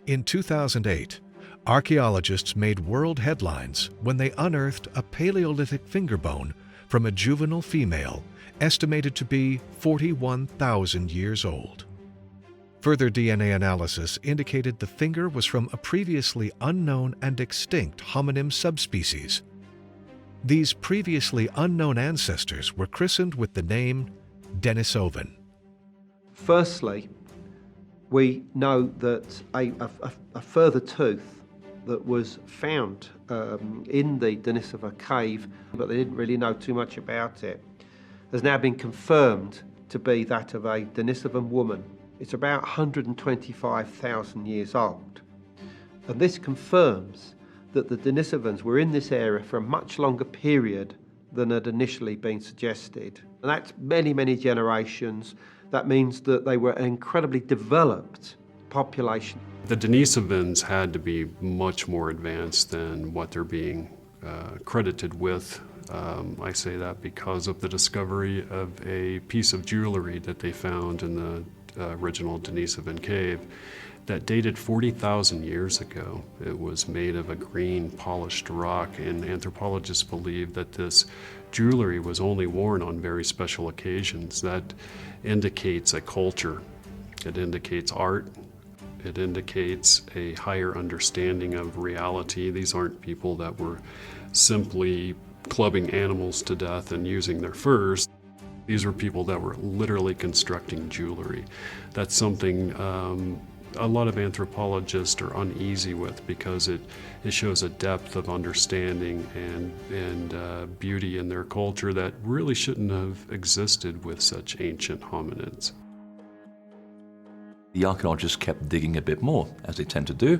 In 2008, archaeologists made world headlines when they unearthed a Paleolithic finger bone from a juvenile female estimated to be 41,000 years old. Further DNA analysis indicated the finger was from a previously unknown and extinct homonym subspecies. These previously unknown ancestors were christened with the name Denisovan. Firstly, we know that a further tooth that was found in the Denisova cave, but they didn't really know too much about it, has now been confirmed to be that of a Denisovan woman. It's about 125,000 years old. And this confirms that the Denisovans were in this area for a much longer period than had initially been suggested. And that's many, many generations. That means that they were an incredibly developed population. The Denisovans had to be much more advanced than what they're being credited with. I say that because of the discovery of a piece of jewelry that they found in the original Denisovan cave that dated 40,000 years ago. It was made of a green polished rock, and anthropologists believe that this jewelry was only worn on very special occasions. That indicates a culture. It indicates art. It indicates a higher understanding of reality. These aren't people that were simply clubbing animals to death and using their furs. These were people that were literally constructing jewelry. That's something a lot of anthropologists are uneasy with because it shows a depth of understanding and beauty in their culture that really shouldn't have existed with such ancient hominids. The archaeologists kept digging a bit more, as they tend to do,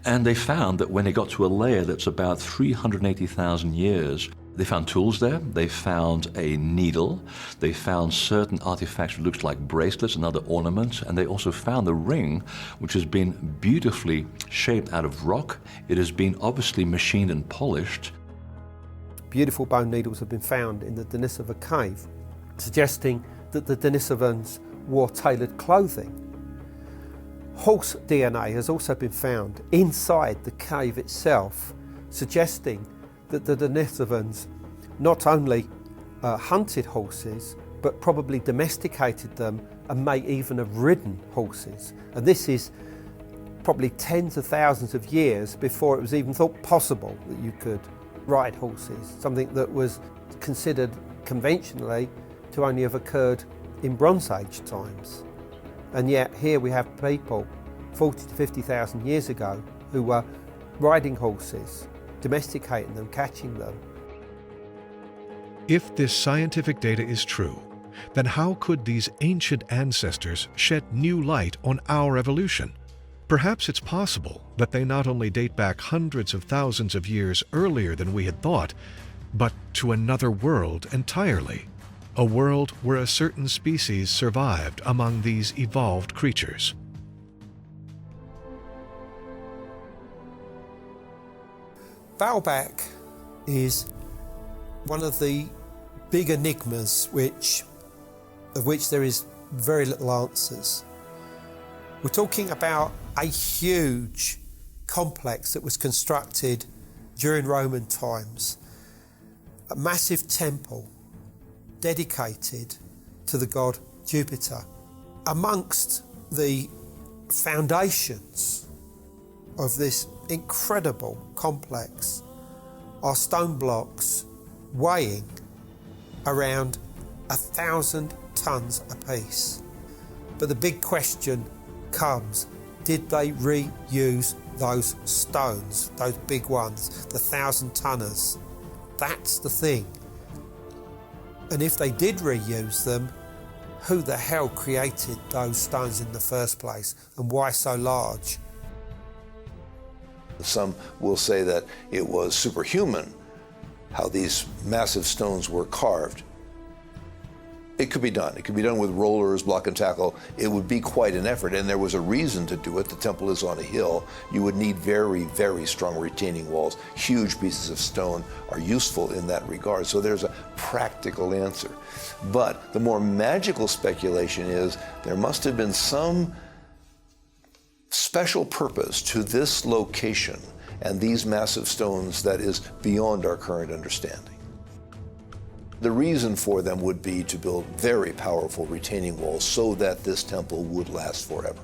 and they found that when they got to a layer that's about 380,000 years, they found tools there, they found a needle, they found certain artifacts that looked like bracelets and other ornaments, and they also found a ring which has been beautifully shaped out of rock. It has been obviously machined and polished. Beautiful bone needles have been found in the Denisova cave, suggesting that the Denisovans wore tailored clothing. Horse DNA has also been found inside the cave itself, suggesting that the Denisovans not only hunted horses, but probably domesticated them and may even have ridden horses. And this is probably tens of thousands of years before it was even thought possible that you could ride horses, something that was considered conventionally to only have occurred in Bronze Age times. And yet here we have people 40 to 50,000 years ago who were riding horses, domesticating them, catching them. If this scientific data is true, then how could these ancient ancestors shed new light on our evolution? Perhaps it's possible that they not only date back hundreds of thousands of years earlier than we had thought, but to another world entirely. A world where a certain species survived among these evolved creatures. Baalbek is one of the big enigmas of which there is very little answers. We're talking about a huge complex that was constructed during Roman times, a massive temple dedicated to the god Jupiter. Amongst the foundations of this incredible complex are stone blocks weighing around 1,000 tons apiece. But the big question comes, did they reuse those stones, those big ones, the 1,000-tonners? That's the thing. And if they did reuse them, who the hell created those stones in the first place, and why so large? Some will say that it was superhuman how these massive stones were carved. It could be done. It could be done with rollers, block and tackle. It would be quite an effort, and there was a reason to do it. The temple is on a hill. You would need very, very strong retaining walls. Huge pieces of stone are useful in that regard. So there's a practical answer. But the more magical speculation is there must have been some special purpose to this location and these massive stones that is beyond our current understanding. The reason for them would be to build very powerful retaining walls so that this temple would last forever.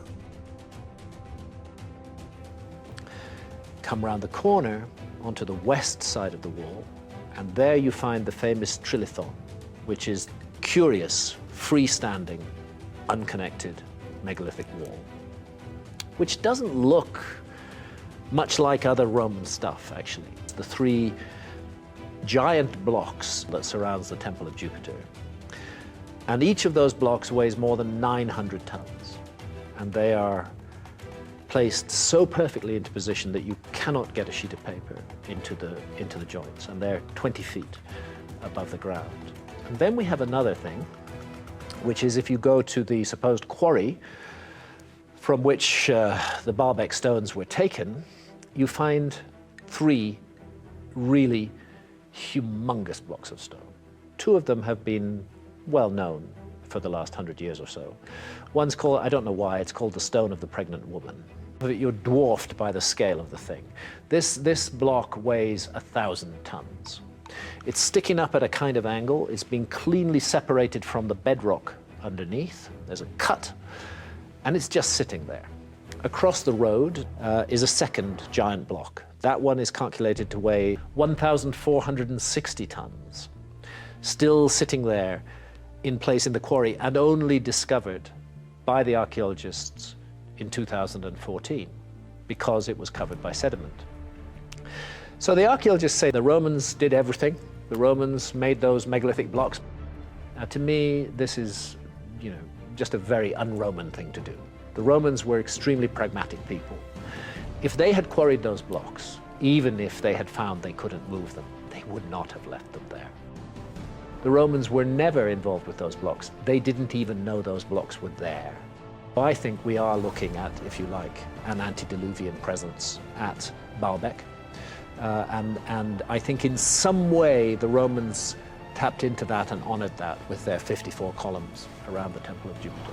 Come round the corner onto the west side of the wall, and there you find the famous trilithon, which is curious, freestanding, unconnected megalithic wall, which doesn't look much like other Roman stuff, actually. The three giant blocks that surrounds the Temple of Jupiter. And each of those blocks weighs more than 900 tons. And they are placed so perfectly into position that you cannot get a sheet of paper into the joints. And they're 20 feet above the ground. And then we have another thing, which is if you go to the supposed quarry from which the Baalbek stones were taken, you find three really humongous blocks of stone. Two of them have been well known for the last 100 years or so. One's called, I don't know why, it's called the Stone of the Pregnant Woman. You're dwarfed by the scale of the thing. This block weighs 1,000 tons. It's sticking up at a kind of angle. It's been cleanly separated from the bedrock underneath. There's a cut, and it's just sitting there. Across the road is a second giant block. That one is calculated to weigh 1,460 tons, still sitting there in place in the quarry and only discovered by the archaeologists in 2014 because it was covered by sediment. So the archaeologists say the Romans did everything. The Romans made those megalithic blocks. To me, this is, just a very un-Roman thing to do. The Romans were extremely pragmatic people. If they had quarried those blocks, even if they had found they couldn't move them, they would not have left them there. The Romans were never involved with those blocks. They didn't even know those blocks were there. I think we are looking at, if you like, an antediluvian presence at Baalbek. And I think in some way the Romans tapped into that and honored that with their 54 columns around the Temple of Jupiter.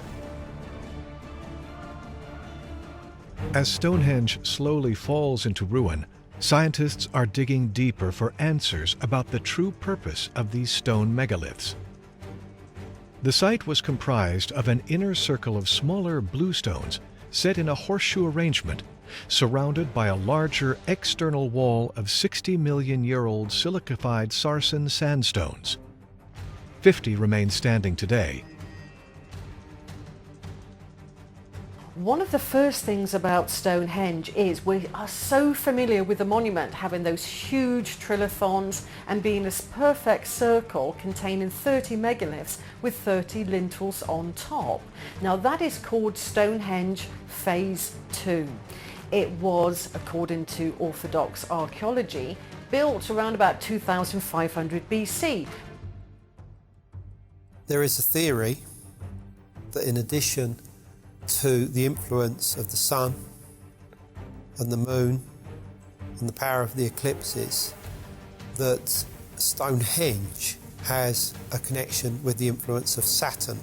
As Stonehenge slowly falls into ruin, scientists are digging deeper for answers about the true purpose of these stone megaliths. The site was comprised of an inner circle of smaller bluestones set in a horseshoe arrangement, surrounded by a larger external wall of 60-million-year-old silicified Sarsen sandstones. 50 remain standing today. One of the first things about Stonehenge is we are so familiar with the monument having those huge trilithons and being this perfect circle containing 30 megaliths with 30 lintels on top. Now that is called Stonehenge Phase 2. It was, according to Orthodox archaeology, built around about 2500 BC. There is a theory that in addition to the influence of the sun and the moon and the power of the eclipses, that Stonehenge has a connection with the influence of Saturn.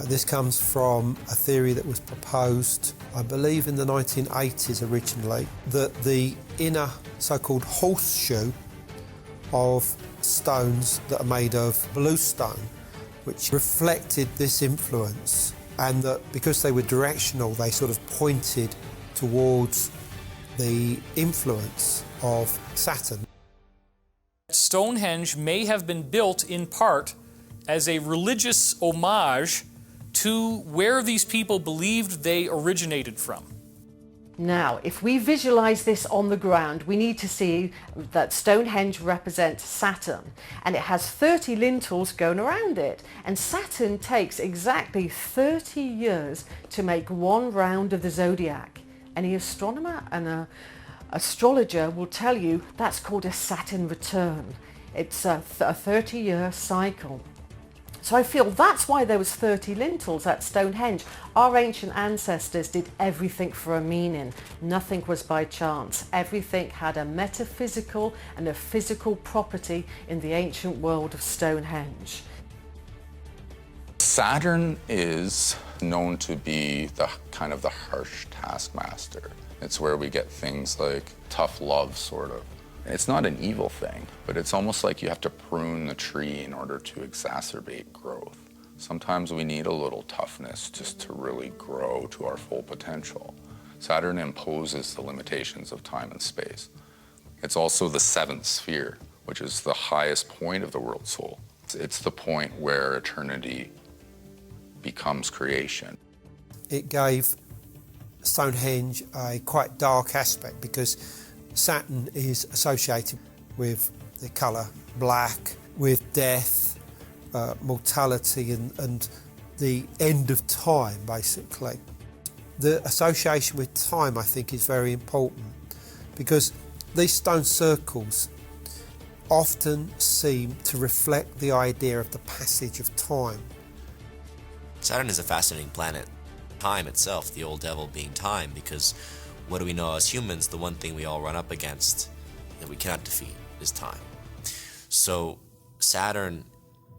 This comes from a theory that was proposed, I believe, in the 1980s originally, that the inner so-called horseshoe of stones that are made of bluestone, which reflected this influence, and that because they were directional, they sort of pointed towards the influence of Saturn. Stonehenge may have been built in part as a religious homage to where these people believed they originated from. Now, if we visualize this on the ground, we need to see that Stonehenge represents Saturn, and it has 30 lintels going around it. And Saturn takes exactly 30 years to make one round of the zodiac. Any astronomer and an astrologer will tell you that's called a Saturn return. It's a 30-year cycle. So I feel that's why there was 30 lintels at Stonehenge. Our ancient ancestors did everything for a meaning. Nothing was by chance. Everything had a metaphysical and a physical property in the ancient world of Stonehenge. Saturn is known to be the kind of the harsh taskmaster. It's where we get things like tough love, sort of. It's not an evil thing, but it's almost like you have to prune the tree in order to exacerbate growth. Sometimes we need a little toughness just to really grow to our full potential. Saturn imposes the limitations of time and space. It's also the seventh sphere, which is the highest point of the world soul. It's the point where eternity becomes creation. It gave Stonehenge a quite dark aspect because Saturn is associated with the colour black, with death, mortality and the end of time, basically. The association with time, I think, is very important because these stone circles often seem to reflect the idea of the passage of time. Saturn is a fascinating planet. Time itself, the old devil being time, because what do we know as humans? The one thing we all run up against that we cannot defeat is time. So Saturn,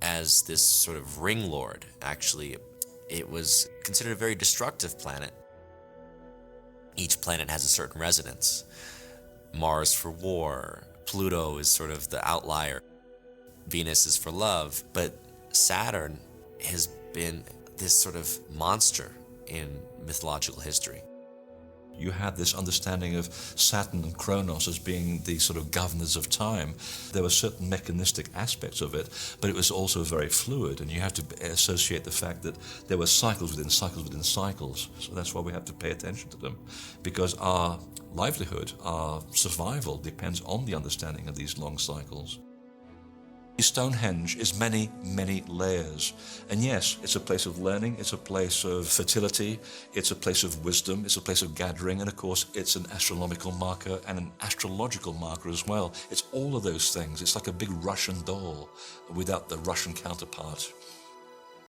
as this sort of ring lord, actually, it was considered a very destructive planet. Each planet has a certain resonance. Mars for war, Pluto is sort of the outlier, Venus is for love, but Saturn has been this sort of monster in mythological history. You had this understanding of Saturn and Kronos as being the sort of governors of time. There were certain mechanistic aspects of it, but it was also very fluid, and you have to associate the fact that there were cycles within cycles within cycles. So that's why we have to pay attention to them, because our livelihood, our survival depends on the understanding of these long cycles. Stonehenge is many, many layers. And yes, it's a place of learning, it's a place of fertility, it's a place of wisdom, it's a place of gathering, and of course it's an astronomical marker and an astrological marker as well. It's all of those things. It's like a big Russian doll without the Russian counterpart.